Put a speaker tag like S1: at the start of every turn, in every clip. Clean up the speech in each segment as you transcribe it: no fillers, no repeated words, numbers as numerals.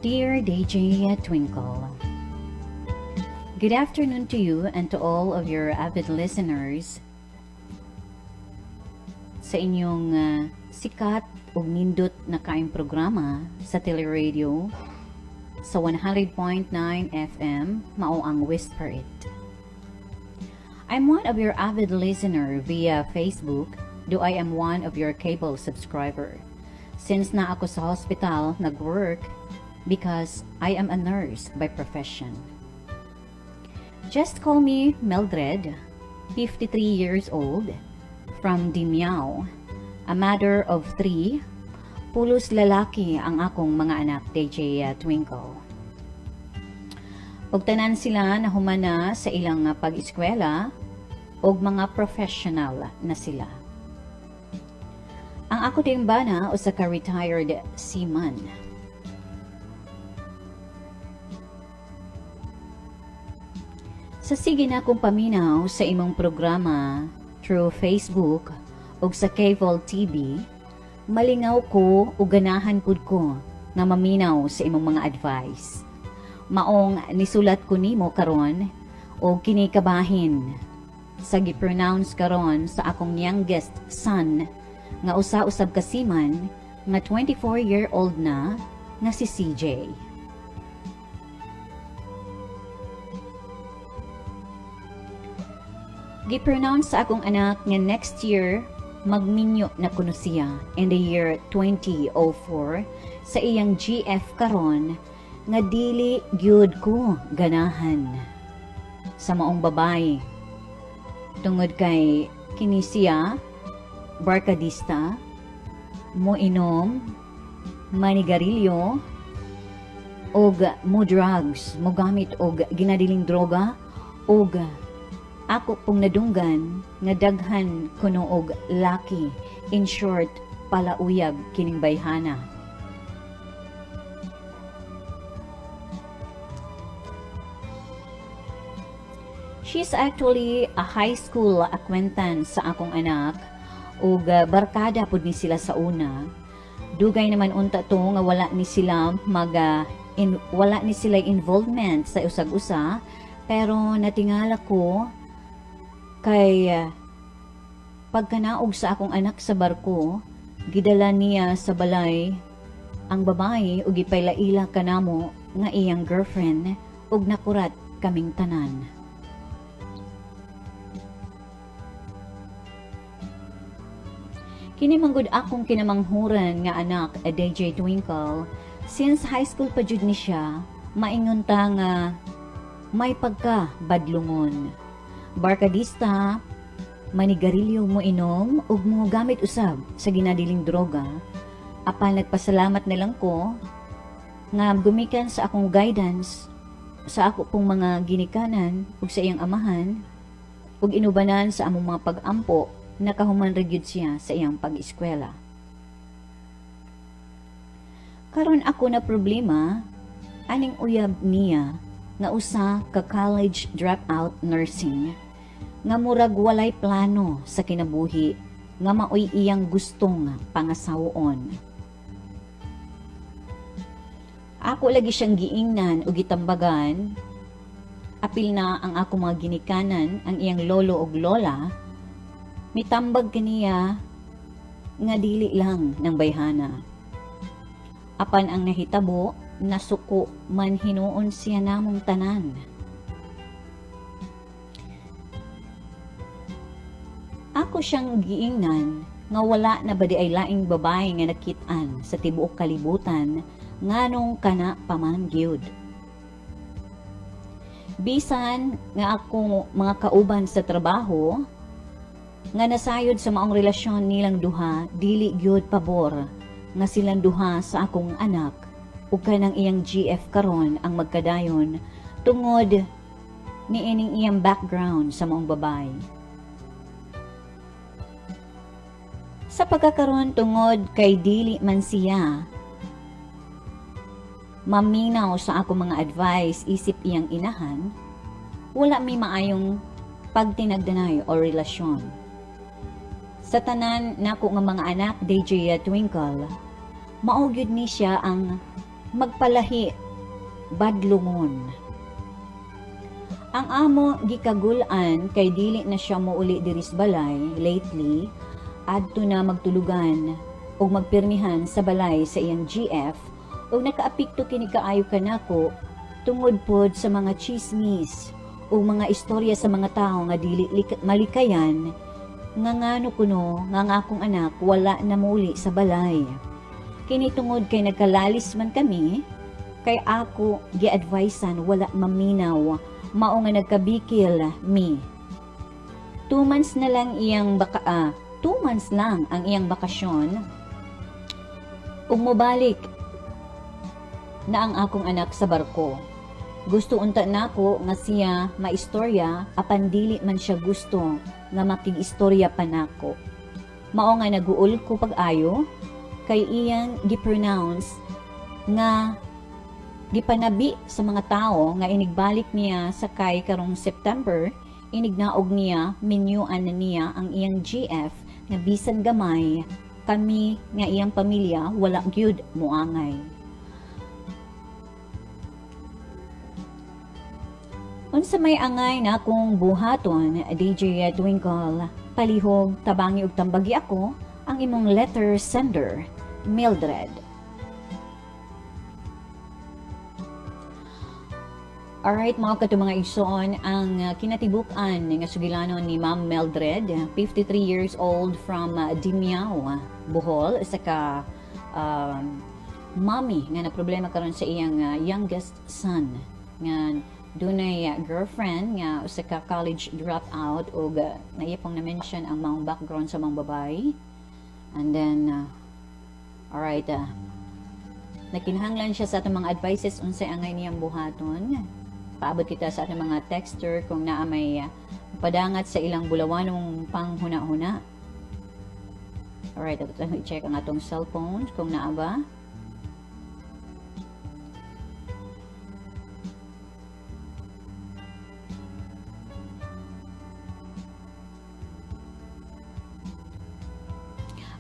S1: Dear DJ Twinkle, good afternoon to you and to all of your avid listeners sa inyong sikat o nindot na kaing programa sa teleradio sa 100.9 FM, mao ang Whisper It. I'm one of your avid listener via Facebook, though I am one of your cable subscriber. Since na ako sa hospital nag-work because I am a nurse by profession. Just call me Mildred, 53 years old, from Dimiao, a mother of 3, pulos lalaki ang akong mga anak, DJ Twinkle. Og tanan sila na humana sa ilang pag-eskwela og mga professional na sila. Ang ako ding bana usa ka retired seaman. Sa sige na kong paminaw sa imong programa through Facebook o sa cable TV, malingaw ko o ganahan pud ko na maminaw sa imong mga advice. Maong nisulat ko nimo karon o kinikabahin sa gi-pronounce karon sa akong youngest son nga usa-usab ka seaman nga 24-year-old na nga si CJ. Gi-pronounce sa akong anak nga next year magminyo na kuno siya in the year 2004 sa iyang GF karon nga dili gyud ko ganahan sa maong babae tungod kay kini siya barkadista, mo inom, manigarilyo og mo drugs, mo gamit og ginadiling droga og ako pong nadunggan nga daghan kuno og laki, in short palauyag kining bayhana. She's actually a high school acquaintance sa akong anak ug barkada pud ni sila sa una. Dugay naman unta to nga wala ni sila wala ni sila involvement sa usag-usa, pero natingala ko kay pagkanaog sa akong anak sa barko, gidala niya sa balay ang babae ug ipailaila kanamo nga iyang girlfriend ug nakurat kaming tanan. Kini manggod akong kinamanghuran nga anak, DJ Twinkle, since high school pa jud ni siya, maingon ta nga may pagka badlungon. Barkadista, manigarilyo mo inom ug mo gamit usab sa ginadiling droga. Apan nagpasalamat na lang ko nga gumikan sa akong guidance sa ako pong mga ginikanan ug sa iyang amahan ug inubanan sa among mga pag-ampo nakahuman gyud siya sa iyang pag-eskwela. Karon ako na problema aning uyab niya nga usa ka college dropout nursing nga murag walay plano sa kinabuhi nga maoy iyang gustong pangasawon. Ako lagi siyang giingnan o gitambagan, apil na ang ako mga ginikanan, ang iyang lolo ug lola, mitambag kaniya nga dili lang ng bayhana. Apan ang nahitabo, nasuko man hinuon siya namong tanan. Ako siyang giingnan nga wala na ba di ay laing babae nga nakit-an sa tibuok kalibutan nganong kana paman gyud. Bisan nga ako mga kauban sa trabaho nga nasayod sa maong relasyon nilang duha, dili gyud pabor nga silang duha sa akong anak ug kanang iyang GF karon ang magkadayon tungod ni ining iyang background sa maong babae. Sa pagkakaroon tungod kay dili man siya maminaw sa akong mga advice isip iyang inahan, wala may maayong pagtinagdanay o relasyon. Sa tanan nako nga mga anak, DJ Twinkle, mao gyud ni siya ang magpalahi badlungon. Ang amo gikagulan kay dili na siya mouli diris balay lately adto na magtulugan o magpirmihan sa balay sa iyang GF o nakaapikto kini kaayo kanako tungod pod sa mga chismis o mga istorya sa mga tao nga dili malikayan nga ngano kuno nga akong anak wala na muli sa balay. Kini tungod kay nagkalalis man kami kay ako gi-advisean wala maminaw mao nga nagkabikil mi. 2 months na lang iyang 2 months lang ang iyang bakasyon ug mobalik na ang akong anak sa barko. Gusto unta nako nga siya maistorya apan dili man siya gusto nga makig-istorya pa nako. Mao nga naguol ko pag-ayo kay iyang gi-pronounce nga gipanabi sa mga tao nga inigbalik niya sakay karong September, inignaog niya, minyuan na niya ang iyang GF nga bisan gamay kami nga iyang pamilya wala gyud muangay. Unsa may angay na akong buhaton, DJ Twinkle, palihog, tabangi ug tambagi ako ang imong letter sender, Mildred. Alright mga kato mga igsoon, ang kinatibukan nga sugilanon ni Ma'am Mildred, 53 years old from Dimiao, Bohol, isa ka mommy nga na problema karon sa iyang youngest son nga dunay girlfriend nga usa ka college dropout o naiya pong na-mention ang mga background sa mga babae. And then alright, nakinahanglan siya sa atong mga advices unsay angay niyang buhaton. Paabot kita sa atong mga texter kung naa may padangat sa ilang bulawanong panghuna-huna. Alright, ato tayo i-check ang atong cellphone kung naa ba.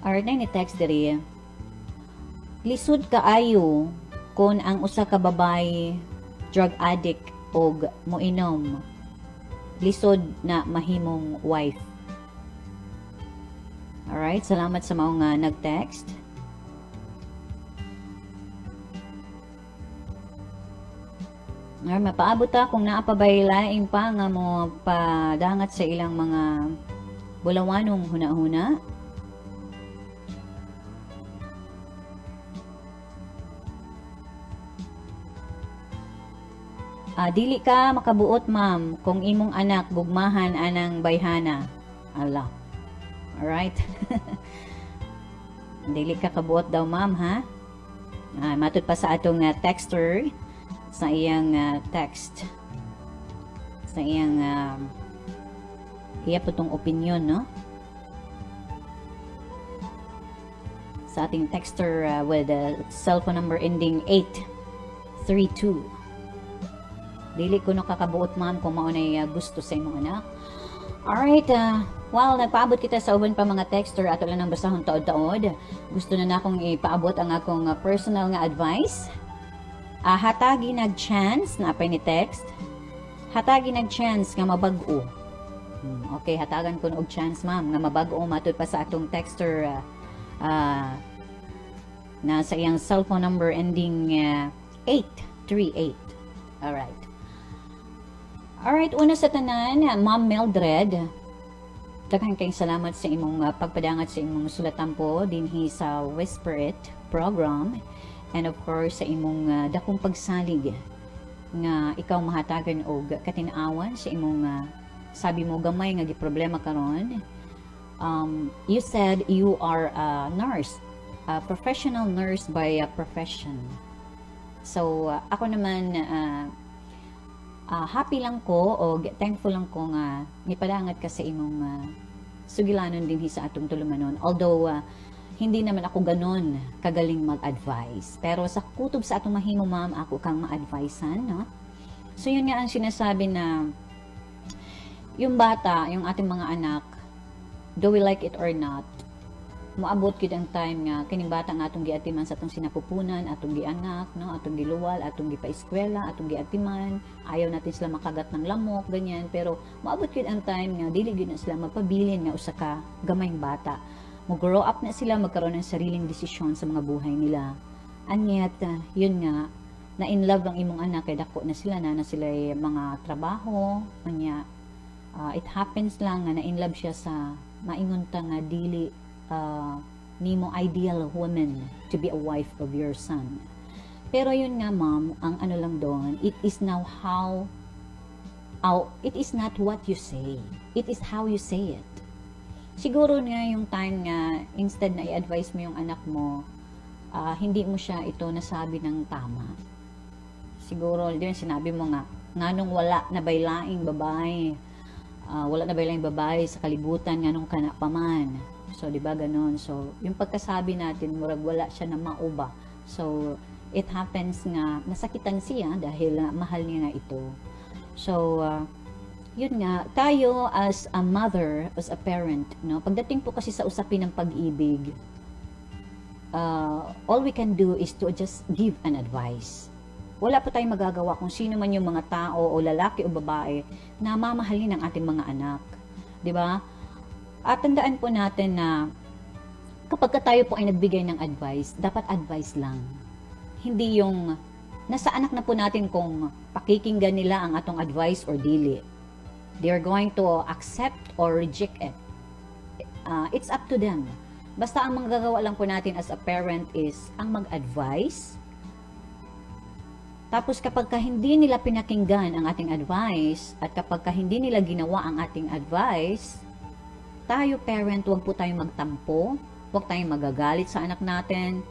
S1: Alright, na ni-text diri. Lisod kaayo kung ang usa ka babay drug addict og moinom, lisod na mahimong wife. Alright, salamat sa mga nag-text. Mapaabot ta kung naapabaylaing pa nga mo padangat sa ilang mga bulawanong huna-huna. Dili ka makabuot ma'am kung imong anak gugmahan anang bayhana. Allah. Alright. Dili ka kabuot daw ma'am ha. Matod pa sa atong texter sa iyang text. Sa iyang iya po tong opinion no. Sa ating texter with cellphone number ending 832. Dili ko no kakabuot ma'am kung maunay gusto sa imong anak. Alright, well, nagpaabot kita sa uban pa mga texter ato lang ng basahon taod-taod. Gusto na akong ipaabot ang akong personal nga advice. Hatagi nag-chance, napay ni text. Hatagi nag-chance nga mabag-o. Okay, hatagan ko og chance ma'am nga mabag-o matod pa sa atong texter na sa iyang cellphone number ending 838. Alright. Alright, una sa tanan, Ma'am Mildred, daghang kayong salamat sa imong pagpadangat sa imong sulatampo dinhi sa Whisper It program, and of course sa imong dakong pagsalig nga ikaw mahatagan og katinawan sa imong sabi mo gamay nga giproblema karon. You said you are a nurse, a professional nurse by profession. So ako naman happy lang ko o thankful lang ko nga nipadangat ka sa imong sugilanon din sa atong tulumanon. Although hindi naman ako ganon kagaling mag-advise, pero sa kutob sa atong mahimo ma'am ako kang ma-advisean, no? So yun nga ang sinasabi na yung bata, yung ating mga anak, do we like it or not, moabot gid ang time nga kining bata nga atong giatiman sa atong sinapupunan, atong gianak, no, atong giluwal, atong gipa-eskwela, atong giatiman, ayaw natin sila makagat ng lamok, ganyan, pero moabot gid ang time nga dili gid na sila magpabilin nga usa ka gamayng bata. Mo-grow up na sila, magkaroon ng sariling desisyon sa mga buhay nila. And yet, yun nga, na in love ang imong anak, kay dako na sila na sila mga trabaho, kanya, it happens lang nga na in love siya sa maingon ta nga dili nimo ideal woman to be a wife of your son. Pero yun nga ma'am, ang ano lang doon, it is not what you say, it is how you say it. Siguro nga yung time nga instead na i-advise mo yung anak mo, hindi mo siya ito nasabi ng tama. Siguro din sinabi mo nga nganong wala na baylaing babae, sa kalibutan nganong kana pa man. So di ba ganon? So yung pagkasabi natin murag wala siya na mauba. So it happens nga nasakitan siya dahil mahal niya nga ito. So yun nga, tayo as a mother, as a parent, no, pagdating po kasi sa usapin ng pag-ibig, all we can do is to just give an advice. Wala po tayong magagawa kung sino man yung mga tao o lalaki o babae na mamahalin ang ating mga anak. Di ba? At tandaan po natin na kapag tayo po ay nagbigay ng advice, dapat advice lang. Hindi yung nasa anak na po natin kung pakikinggan nila ang atong advice or dili. They are going to accept or reject it. It's up to them. Basta ang magagawa lang po natin as a parent is ang mag-advise. Tapos kapag hindi nila pinakinggan ang ating advice at kapag hindi nila ginawa ang ating advice, tayo parent, wag po tayong magtampo, wag tayong magagalit sa anak natin,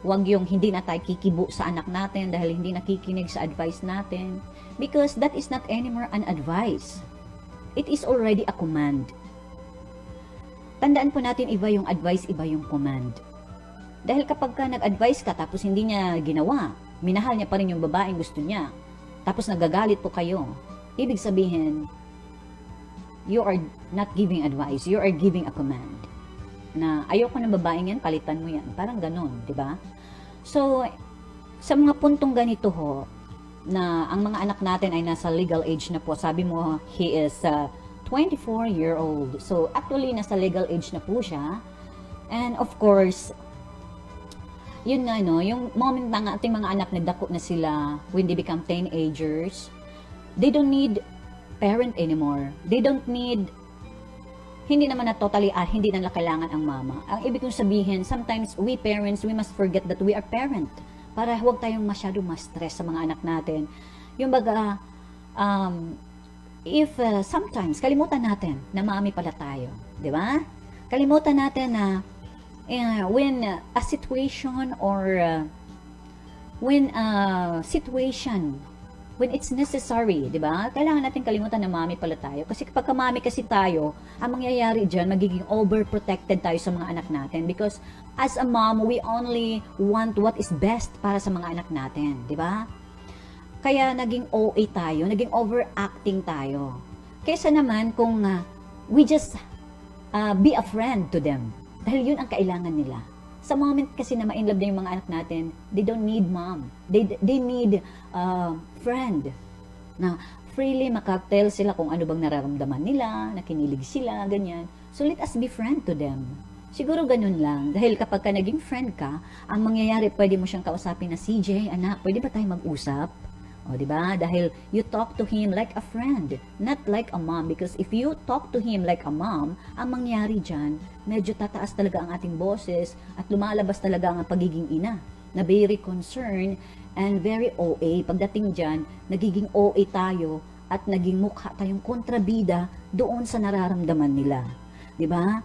S1: wag yung hindi na tayo kikibo sa anak natin dahil hindi nakikinig sa advice natin. Because that is not anymore an advice. It is already a command. Tandaan po natin, iba yung advice, iba yung command. Dahil kapag ka nag-advise ka tapos hindi niya ginawa, minahal niya pa rin yung babaeng gusto niya, tapos nagagalit po kayo, ibig sabihin, you are not giving advice, you are giving a command. Na ayoko ng babaeng yan, palitan mo yan. Parang ganon, di ba? So, sa mga puntong ganito ho, na ang mga anak natin ay nasa legal age na po. Sabi mo, he is 24-year-old. So, actually, nasa legal age na po siya. And of course, yun nga, no, yung moment na ating mga anak nagdako na sila when they become teenagers, they don't need parent anymore. They don't need, hindi naman na totally, hindi na kailangan ang mama. Ang ibig kong sabihin, sometimes we parents, we must forget that we are parent. Para huwag tayong masyado ma-stress sa mga anak natin. Yung baga, sometimes, kalimutan natin na mami pala tayo. Di ba? Kalimutan natin na when a situation or when it's necessary, di ba? Kailangan natin kalimutan na mami pala tayo. Kasi kapag mami kasi tayo, ang mangyayari dyan, magiging overprotected tayo sa mga anak natin. Because as a mom, we only want what is best para sa mga anak natin, di ba? Kaya naging OA tayo, naging overacting tayo. Kaysa naman kung we just be a friend to them. Dahil yun ang kailangan nila. Sa moment kasi na ma-inlove na yung mga anak natin, they don't need mom. They need friend. Na freely makatell sila kung ano bang nararamdaman nila, nakinilig sila, ganyan. So let us be friend to them. Siguro ganun lang. Dahil kapag ka naging friend ka, ang mangyayari, pwede mo siyang kausapin na, CJ, anak, pwede ba tayo mag-usap? O, di ba? Dahil you talk to him like a friend, not like a mom. Because if you talk to him like a mom, ang mangyari dyan, medyo tataas talaga ang ating boses at lumalabas talaga ang pagiging ina na very concerned and very OA. Pagdating dyan, nagiging OA tayo at naging mukha tayong kontrabida doon sa nararamdaman nila. Di ba?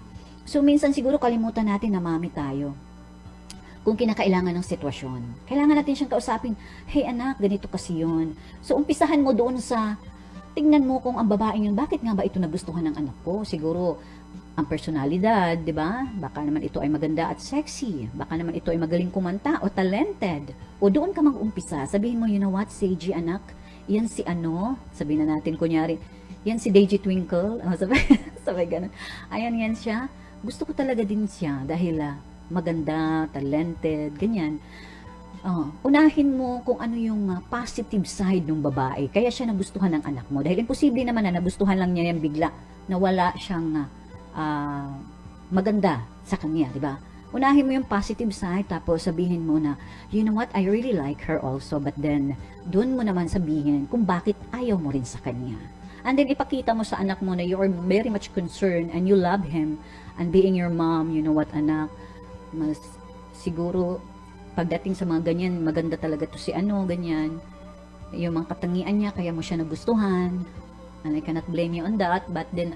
S1: So, minsan siguro kalimutan natin na mami tayo. Kung kinakailangan ng sitwasyon. Kailangan natin siyang kausapin, hey anak, ganito kasi yun. So, umpisahan mo doon sa, tingnan mo kung ang babaeng yun, bakit nga ba ito nagustuhan ng anak ko? Siguro, ang personalidad, di ba? Baka naman ito ay maganda at sexy. Baka naman ito ay magaling kumanta o talented. O doon ka mag-umpisa. Sabihin mo, you know what, Seiji, anak, yan si ano, sabihin na natin, kunyari, yan si Daisy Twinkle. Sabay ganun. Ayan, yan siya. gusto ko talaga din siya dahil maganda, talented, ganyan. Unahin mo kung ano yung positive side ng babae. Kaya siya nagustuhan ng anak mo. Dahil imposible naman na nagustuhan lang niya yan bigla na wala siyang maganda sa kanya, di ba? Unahin mo yung positive side, tapos sabihin mo na, you know what, I really like her also, but then, doon mo naman sabihin kung bakit ayaw mo rin sa kanya. And then, ipakita mo sa anak mo na you are very much concerned and you love him, and being your mom, you know what, anak, mas siguro, pagdating sa mga ganyan, maganda talaga to si ganyan, yung mga katangian niya, kaya mo siya nagustuhan, and I cannot blame you on that, but then,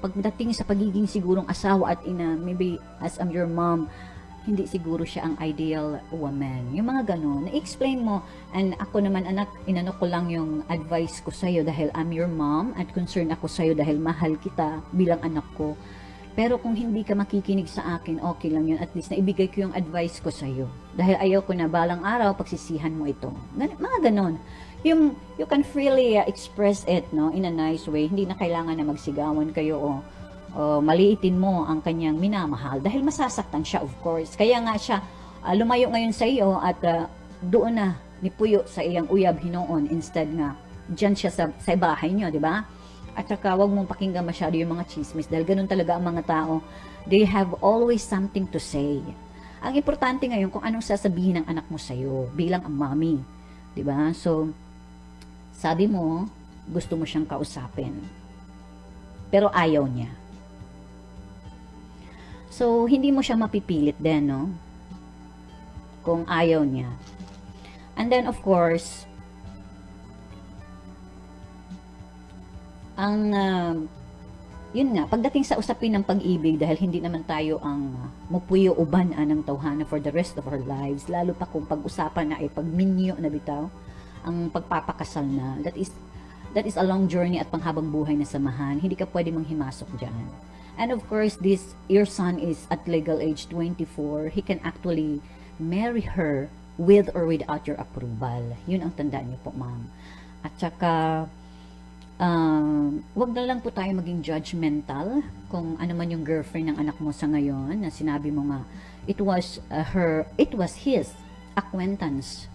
S1: pagdating sa pagiging sigurong asawa at ina, maybe as I'm your mom, hindi siguro siya ang ideal woman. Yung mga ganon, na-explain mo, and ako naman anak, inano ko lang yung advice ko sa'yo dahil I'm your mom at concerned ako sa'yo dahil mahal kita bilang anak ko. Pero kung hindi ka makikinig sa akin, okay lang yun. At least naibigay ko yung advice ko sa'yo. Dahil ayaw ko na balang araw pagsisihan mo ito. Mga ganon. You can freely express it, no, in a nice way. Hindi na kailangan na magsigawan kayo o maliitin mo ang kanyang minamahal dahil masasaktan siya, of course. Kaya nga siya lumayo ngayon sa iyo at doon na nipuyo sa iyang uyab hinoon instead nga diyan siya sa bahay niyo, di ba? At saka wag mong pakinggan masyado yung mga chismis dahil ganun talaga ang mga tao. They have always something to say. Ang importante ngayon kung anong sasabihin ng anak mo sa iyo bilang ang mommy, di ba? So sabi mo, gusto mo siyang kausapin. Pero ayaw niya. So, hindi mo siya mapipilit din, no? Kung ayaw niya. And then, of course, yun nga, pagdating sa usapin ng pag-ibig, dahil hindi naman tayo ang mupuyo uban ng tawhana for the rest of our lives, lalo pa kung pag-usapan na ay pagminyo na bitaw, ang pagpapakasal na, that is a long journey at panghabang buhay na samahan. Hindi ka pwede manghimasok dyan. And of course, your son is at legal age 24. He can actually marry her with or without your approval. Yun ang tandaan niyo po, ma'am. At saka, wag na lang po tayo maging judgmental kung ano man yung girlfriend ng anak mo sa ngayon, na sinabi mo nga, it was his acquaintance,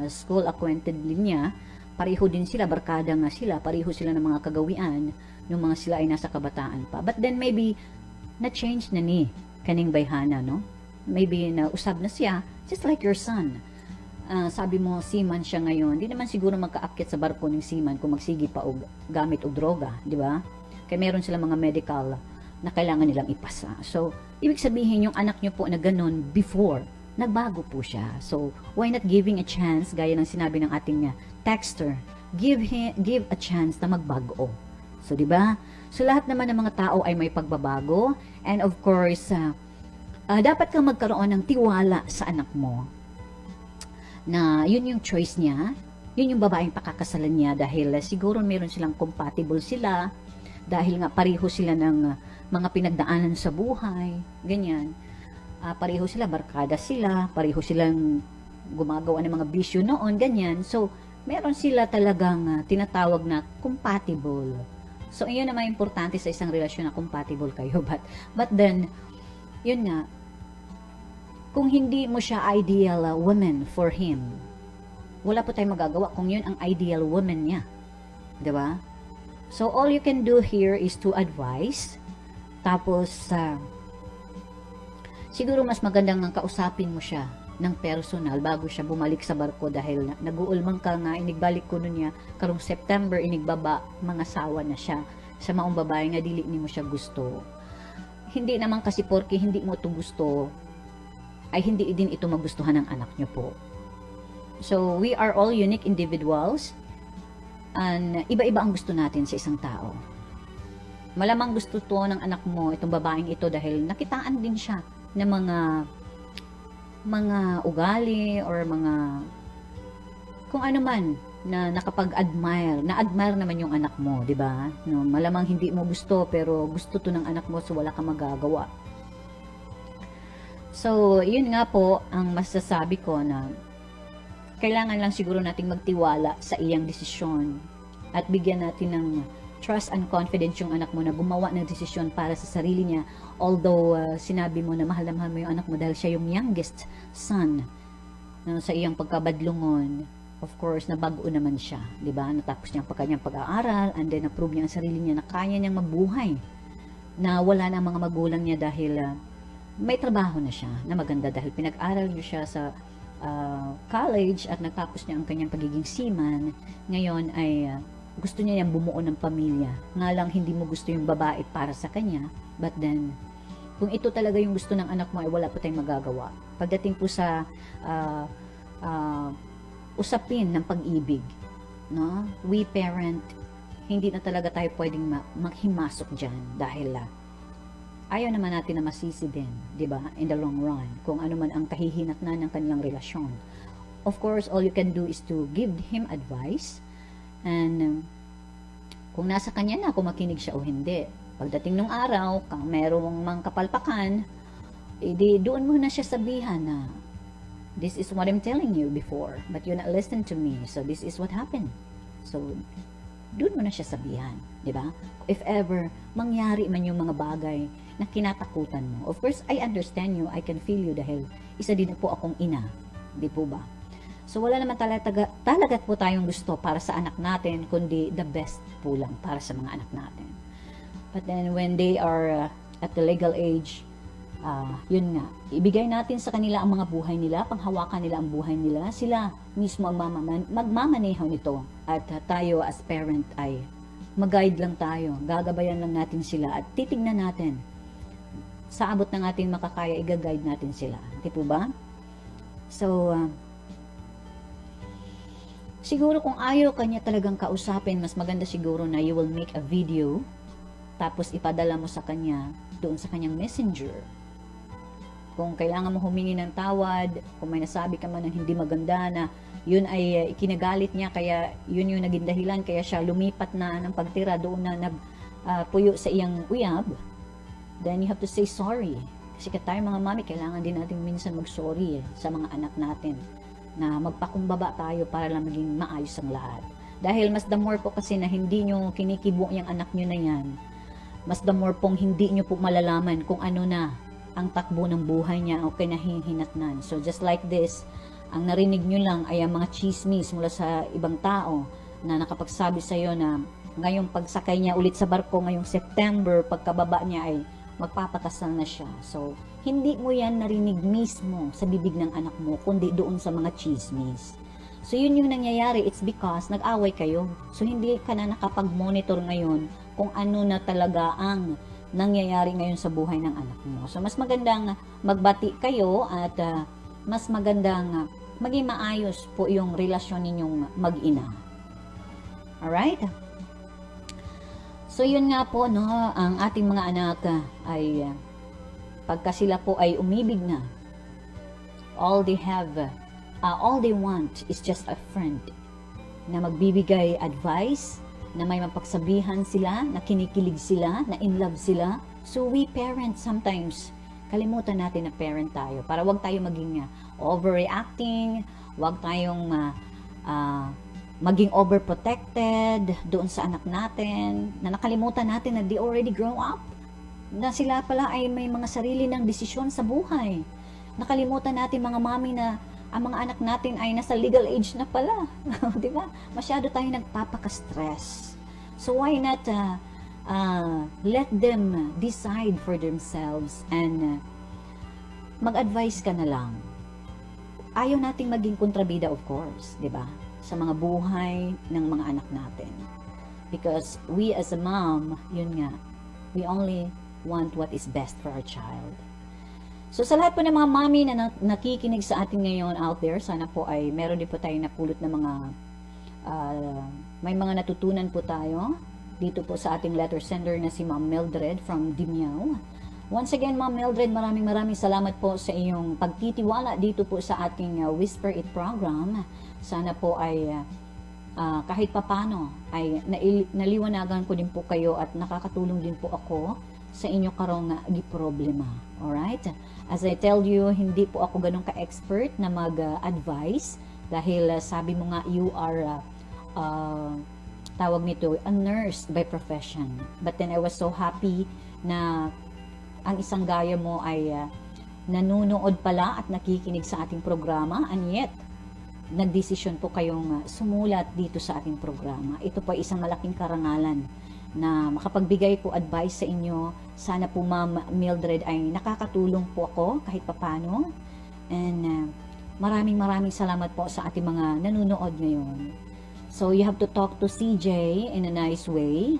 S1: school acquainted niya, pareho din sila, barkada nga sila, pareho sila ng mga kagawian nung mga sila ay nasa kabataan pa. But then maybe na-change na ni kaning bayhana, no? Maybe na usab na siya, just like your son. Sabi mo, seaman siya ngayon, di naman siguro magkaakyat sa barko ng seaman kung magsigi pa o gamit o droga, di ba? Kaya meron sila mga medical na kailangan nilang ipasa. So, ibig sabihin yung anak nyo po na ganun before, nagbago po siya. So, why not giving a chance, gaya ng sinabi ng ating texter, give a chance na magbago. So, di ba? So, lahat naman ng mga tao ay may pagbabago. And of course, dapat kang magkaroon ng tiwala sa anak mo. Na yun yung choice niya. Yun yung babaeng pakakasalan niya dahil siguro meron silang compatible sila. Dahil nga pareho sila ng mga pinagdaanan sa buhay. Ganyan. Pareho sila, barkada sila, pareho silang gumagawa ng mga bisyo noon, ganyan. So, meron sila talagang tinatawag na compatible. So, iyon naman importante sa isang relasyon na compatible kayo. But then, yun nga, kung hindi mo siya ideal woman for him, wala po tayong magagawa kung yun ang ideal woman niya. Diba? So, all you can do here is to advise, tapos, siguro mas magandang kausapin mo siya ng personal bago siya bumalik sa barko dahil nag-uulmang ka nga, inigbalik ko nun niya, karong September, inigbaba, mga sawa na siya sa maong babae nga dili ni mo siya gusto. Hindi naman kasi porke hindi mo ito gusto, ay hindi din ito magustuhan ng anak niyo po. So, we are all unique individuals and iba-iba ang gusto natin sa isang tao. Malamang gusto to ng anak mo, itong babaeng ito, dahil nakitaan din siya ng mga ugali or mga kung ano man na nakapag-admire, na-admire naman yung anak mo, di ba? No, malamang hindi mo gusto pero gusto to ng anak mo so wala kang magagawa. So, yun nga po ang masasabi ko na kailangan lang siguro nating magtiwala sa iyang desisyon at bigyan natin ng trust and confidence yung anak mo na gumawa ng desisyon para sa sarili niya. Although sinabi mo na mahal mo yung anak mo dahil siya yung youngest son sa iyang pagkabadlungon. Of course, nabago naman siya, di ba? Natapos niya ang kanyang pag-aaral and then approve niya ang sarili niya na kaya niyang mabuhay, na wala na ang mga magulang niya dahil may trabaho na siya na maganda dahil pinag-aral niya siya sa college at natapos niya ang kanyang pagiging seaman. Ngayon ay gusto niya yung bumuo ng pamilya. Nga lang hindi mo gusto yung babae para sa kanya, but then kung ito talaga yung gusto ng anak mo ay wala po tayong magagawa. Pagdating po sa usapin ng pag-ibig, no? We parent, hindi na talaga tayo pwedeng maghimasok dyan dahil ayaw naman natin na masisi din, di ba? In the long run, kung ano man ang kahihinatnan ng kanilang relasyon. Of course, all you can do is to give him advice and kung nasa kanya na kung makinig siya o hindi. Pagdating ng araw, kung merong mang kapalpakan, edi doon mo na siya sabihan na this is what I'm telling you before, but you're not listening to me, so this is what happened. So, doon mo na siya sabihan, di ba? If ever, mangyari man yung mga bagay na kinatakutan mo. Of course, I understand you, I can feel you dahil isa din po akong ina, di po ba? So, wala naman talaga po tayong gusto para sa anak natin, kundi the best po lang para sa mga anak natin. But then, when they are at the legal age, yun nga, ibigay natin sa kanila ang mga buhay nila, panghawakan nila ang buhay nila, sila mismo ang magmamaneho nito, at tayo as parent ay mag-guide lang tayo, gagabayan lang natin sila at titignan natin sa abot ng ating makakaya, i-guide natin sila, di po ba? So siguro kung ayaw kanya talagang kausapin, mas maganda siguro na you will make a video tapos ipadala mo sa kanya doon sa kanyang messenger. Kung kailangan mo humingi ng tawad, kung may nasabi ka man ng hindi maganda na yun ay ikinagalit niya, kaya yun yung naging dahilan, kaya siya lumipat na ng pagtira doon na nagpuyo sa iyang uyab, then you have to say sorry. Kasi tayo mga mami, kailangan din natin minsan mag-sorry sa mga anak natin, na magpakumbaba tayo para lang maging maayos ang lahat. Dahil mas the more po kasi na hindi nyo kinikibo yung anak nyo na yan, mas the more pong hindi nyo po malalaman kung ano na ang takbo ng buhay niya o kinahihinatnan. So just like this, ang narinig nyo lang ay ang mga chismis mula sa ibang tao na nakapagsabi sa iyo na ngayong pagsakay niya ulit sa barko ngayong September, pagkababa niya ay magpapakasal na siya. So hindi mo yan narinig mismo sa bibig ng anak mo, kundi doon sa mga chismis. So yun yung nangyayari, it's because nag-away kayo. So hindi ka na nakapag-monitor ngayon kung ano na talaga ang nangyayari ngayon sa buhay ng anak mo. So mas magandang magbati kayo at mas magandang maging maayos po yung relasyon ninyong mag-ina. Alright? So yun nga po, no, ang ating mga anak ay pagka sila po ay umibig na, all they want is just a friend na magbibigay advice, na may mapagsabihan sila, na kinikilig sila, na in love sila. So we parents sometimes, kalimutan natin na parent tayo para wag tayo maging overreacting, wag tayong maging overprotected doon sa anak natin, na nakalimutan natin na they already grow up, na sila pala ay may mga sarili ng desisyon sa buhay. Nakalimutan natin mga mami na ang mga anak natin ay nasa legal age na pala. Di ba? Masyado tayong nagpapaka-stress. So why not let them decide for themselves and mag-advise ka na lang. Ayaw nating maging kontrabida, of course, di ba? Sa mga buhay ng mga anak natin. Because we as a mom, yun nga, we only want what is best for our child. So sa lahat po ng mga mami na nakikinig sa atin ngayon out there, sana po ay meron din po tayong napulot na mga may mga natutunan po tayo dito po sa ating letter sender na si Ma'am Mildred from Dimiao. Once again, Ma'am Mildred, maraming salamat po sa iyong pagtitiwala dito po sa ating Whisper It program. Sana po ay kahit papano ay naliwanagan ko din po kayo at nakakatulong din po ako sa inyo karong giproblema. Alright? As I tell you, hindi po ako ganun ka-expert na mag-advise dahil sabi mo nga, you are tawag nito, a nurse by profession. But then I was so happy na ang isang gaya mo ay nanonood pala at nakikinig sa ating programa, and yet nagdesisyon po kayong sumulat dito sa ating programa. Ito po ay isang malaking karangalan na makapagbigay po advice sa inyo. Sana po Ma'am Mildred ay nakakatulong po ako kahit papano. And maraming salamat po sa ating mga nanonood ngayon. So you have to talk to CJ in a nice way.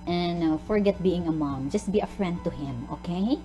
S1: And forget being a mom. Just be a friend to him, okay?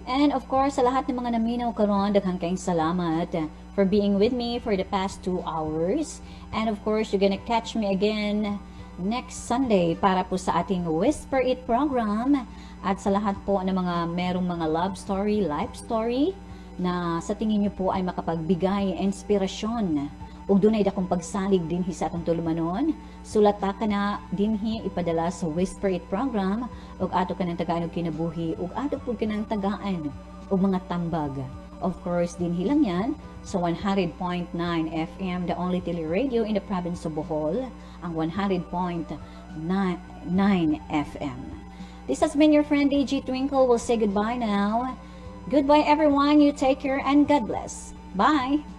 S1: And of course, sa lahat ng mga naminaw karon, daghang kayong salamat for being with me for the past 2 hours. And of course, you're gonna catch me again next Sunday para po sa ating Whisper It program. At sa lahat po ng mga merong mga love story, life story, na sa tingin nyo po ay makapagbigay inspirasyon ug dunay dakong pagsalig dinhi sa atong tulumanon, sulata ka na dinhi ipadala sa Whisper It program ug ato ka ng tagaan og kinabuhi ug ato pud ka ng tagaan og mga tambag. Of course, dinhi lang yan sa 100.9 FM, the only teleradio in the province of Bohol, ang 100.9 FM. This has been your friend AG Twinkle. We'll say goodbye now. Goodbye everyone. You take care and God bless. Bye.